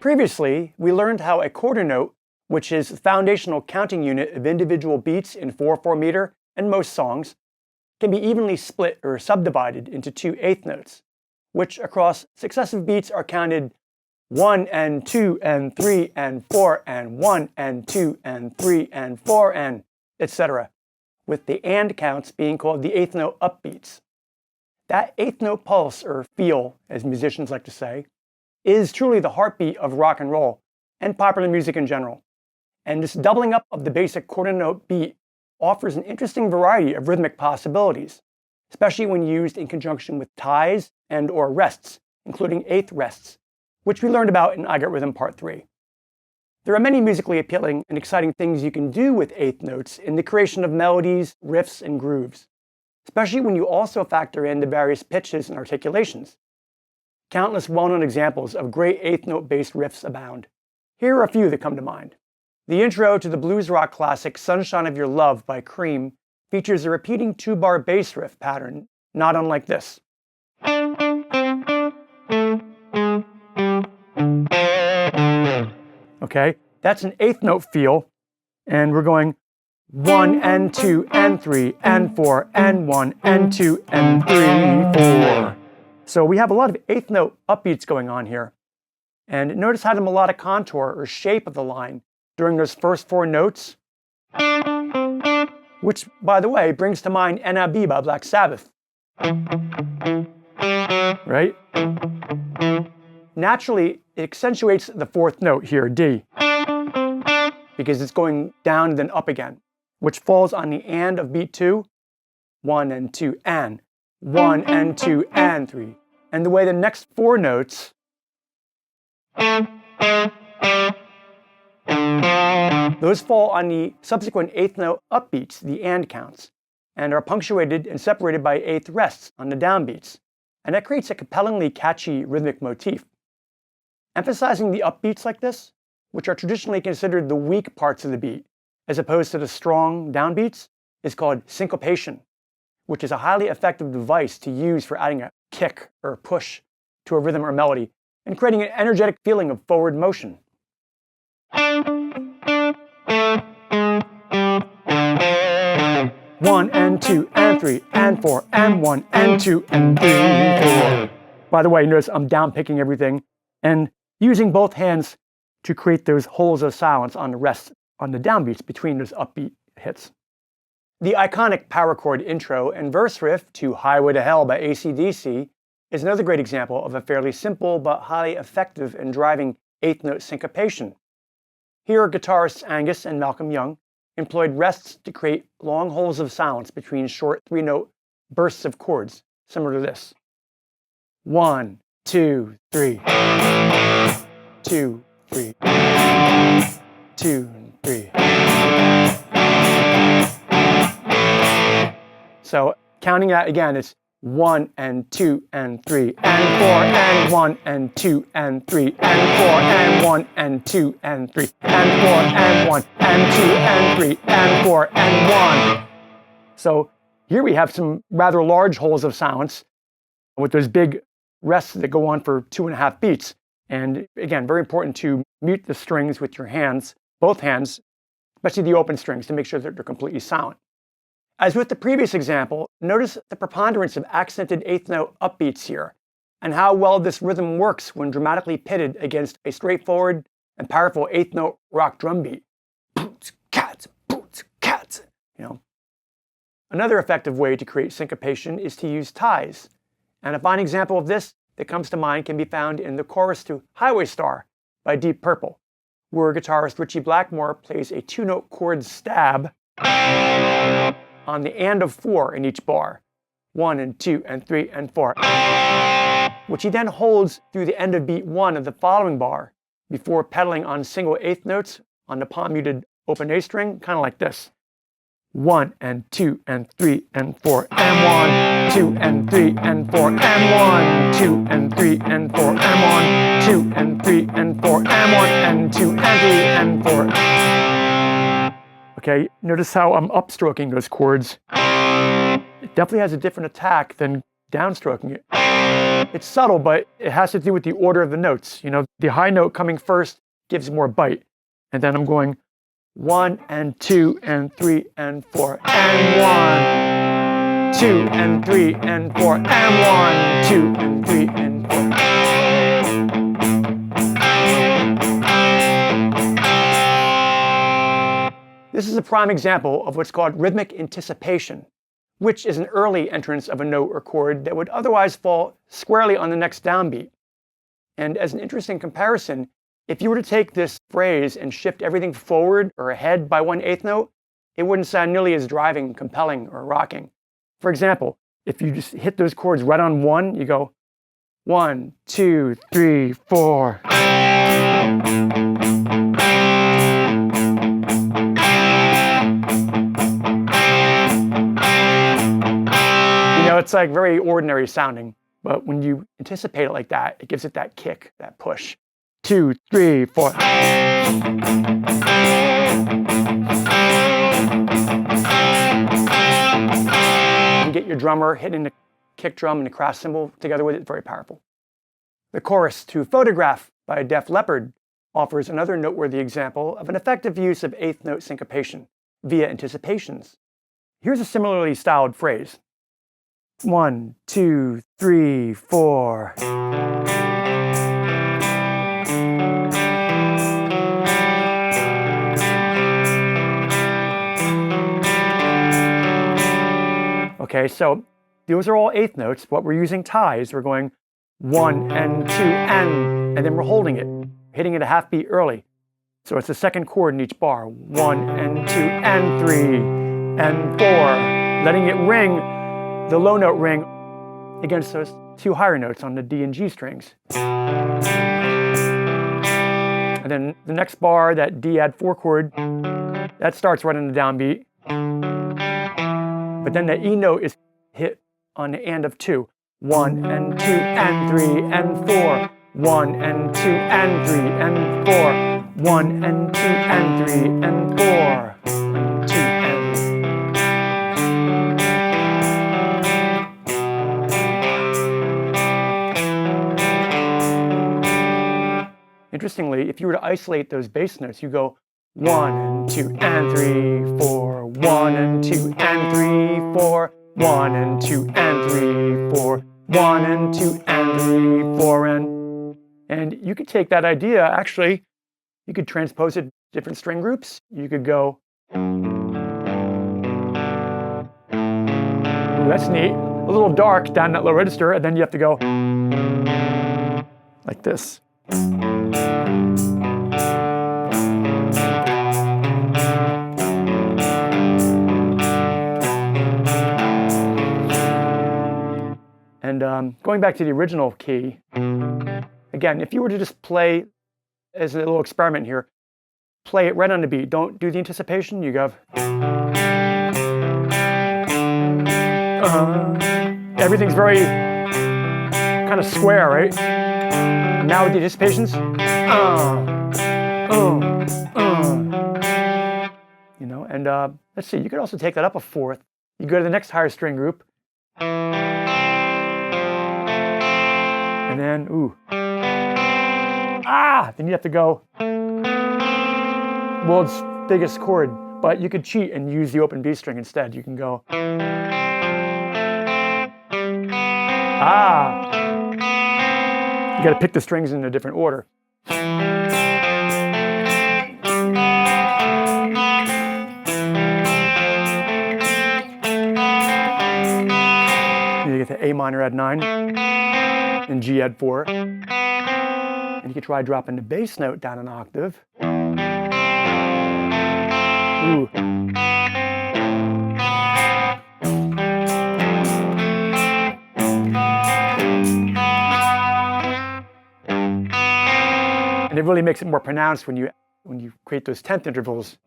Previously, we learned how a quarter note, which is the foundational counting unit of individual beats in 4/4 meter and most songs, can be evenly split or subdivided into two eighth notes, which across successive beats are counted 1 and 2 and 3 and 4 and 1 and 2 and 3 and 4 and etc., with the and counts being called the eighth note upbeats. That eighth note pulse, or feel, as musicians like to say, is truly the heartbeat of rock and roll and popular music in general. And this doubling up of the basic quarter note beat offers an interesting variety of rhythmic possibilities, especially when used in conjunction with ties and or rests, including eighth rests, which we learned about in I Got Rhythm Part 3. There are many musically appealing and exciting things you can do with eighth notes in the creation of melodies, riffs, and grooves, especially when you also factor in the various pitches and articulations. Countless well-known examples of great eighth note-based riffs abound. Here are a few that come to mind. The intro to the blues rock classic Sunshine of Your Love by Cream features a repeating two-bar bass riff pattern, not unlike this. Okay, that's an eighth note feel, and we're going 1 and 2 and 3 and 4 and 1 and 2 and 3, 4. So we have a lot of eighth note upbeats going on here. And notice how the melodic contour or shape of the line during those first 4 notes, which, by the way, brings to mind NAB by Black Sabbath. Right? Naturally, it accentuates the fourth note here, D, because it's going down and then up again, which falls on the and of beat 2, 1 and 2 and, 1 and 2 and 3. And the way the next 4 notes those fall on the subsequent eighth note upbeats, the and counts, and are punctuated and separated by eighth rests on the downbeats. And that creates a compellingly catchy rhythmic motif. Emphasizing the upbeats like this, which are traditionally considered the weak parts of the beat, as opposed to the strong downbeats, is called syncopation, which is a highly effective device to use for adding a kick or push to a rhythm or melody and creating an energetic feeling of forward motion. One and 2 and 3 and 4 and 1 and 2 and 3, 4. By the way, notice I'm down picking everything and using both hands to create those holes of silence on the rest, on the downbeats between those upbeat hits. The iconic power chord intro and verse riff to Highway to Hell by AC/DC is another great example of a fairly simple but highly effective and driving eighth note syncopation. Here, guitarists Angus and Malcolm Young employed rests to create long holes of silence between short 3-note bursts of chords, similar to this. 1, 2, 3. 2, 3. 2, 3. So counting that again, it's 1 and 2 and 3 and 4 and 1 and 2 and 3 and 4 and 1 and 2 and 3 and 4 and 1 and 2 and 3 and 4 and 1. So here we have some rather large holes of silence with those big rests that go on for 2.5 beats. And again, very important to mute the strings with your hands, both hands, especially the open strings, to make sure that they're completely silent. As with the previous example, notice the preponderance of accented eighth note upbeats here, and how well this rhythm works when dramatically pitted against a straightforward and powerful eighth note rock drum beat. Boots, cats, you know. Another effective way to create syncopation is to use ties. And a fine example of this that comes to mind can be found in the chorus to Highway Star by Deep Purple, where guitarist Ritchie Blackmore plays a 2-note chord stab on the and of 4 in each bar, 1 and 2 and 3 and 4, which he then holds through the end of beat 1 of the following bar before pedaling on single eighth notes on the palm muted open A string, kind of like this. 1 and 2 and 3 and 4 and 1, 2 and 3 and 4 and 1, 2 and 3 and 4 and 1, 2 and 3 and 4 and 1 and 2 and 3 and 4. Okay, notice how I'm upstroking those chords. It definitely has a different attack than downstroking it. It's subtle, but it has to do with the order of the notes. You know, the high note coming first gives more bite. And then I'm going 1 and 2 and 3 and 4 and 1, 2 and 3 and 4 and 1, 2 and 3 and 4. This is a prime example of what's called rhythmic anticipation, which is an early entrance of a note or chord that would otherwise fall squarely on the next downbeat. And as an interesting comparison, if you were to take this phrase and shift everything forward or ahead by 1/8 note, it wouldn't sound nearly as driving, compelling, or rocking. For example, if you just hit those chords right on 1, you go 1, 2, 3, 4. It's like very ordinary sounding, but when you anticipate it like that, it gives it that kick, that push. 2, 3, 4. You get your drummer hitting the kick drum and the crash cymbal together with it, very powerful. The chorus to Photograph by Def Leppard offers another noteworthy example of an effective use of 8th note syncopation via anticipations. Here's a similarly styled phrase. 1, 2, 3, 4. Okay, so those are all 8th notes, but we're using ties. We're going 1 and 2 and then we're holding it, hitting it a half beat early. So it's the second chord in each bar. 1 and 2 and 3 and 4, letting it ring, the low note ring against those two higher notes on the D and G strings. And then the next bar, that D add 4 chord, that starts right on the downbeat. But then the E note is hit on the and of 2. 1 and 2 and 3 and 4. 1 and 2 and 3 and 4. 1 and 2 and 3 and 4. And 2 and. Interestingly, if you were to isolate those bass notes, you go 1 and 2 and 3, 4, 1 and 2 and 3, 4, 1 and 2 and 3, 4, 1 and 2 and 3, 4, and you could take that idea, actually, you could transpose it to different string groups. You could go, ooh, that's neat, a little dark down that low register, and then you have to go like this. And going back to the original key, again, if you were to just play, as a little experiment here, play it right on the beat. Don't do the anticipation. You go. Everything's very kind of square, right? Now with the anticipations, you know, and let's see, you could also take that up a fourth. You go to the next higher string group, and then, then you have to go world's biggest chord, but you could cheat and use the open B string instead. You can go, you got to pick the strings in a different order. You get the A minor add 9 and G add 4. And you could try dropping the bass note down an octave. Ooh. And it really makes it more pronounced when you create those 10th intervals.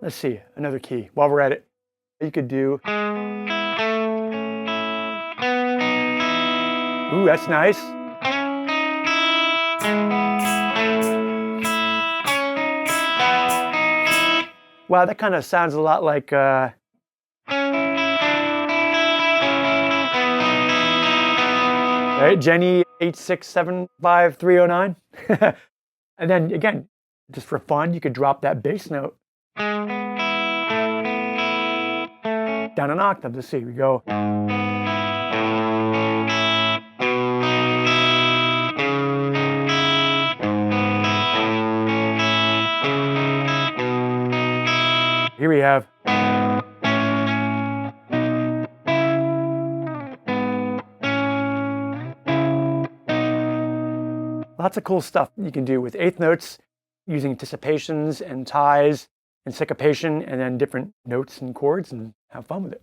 Let's see, another key. While we're at it, you could do. Ooh, that's nice. Wow, that kind of sounds a lot like right, Jenny 8675309. And then again, just for fun, you could drop that bass note down an octave. Let's see, we go. Here we have. Lots of cool stuff you can do with eighth notes using anticipations and ties and syncopation and then different notes and chords, and have fun with it.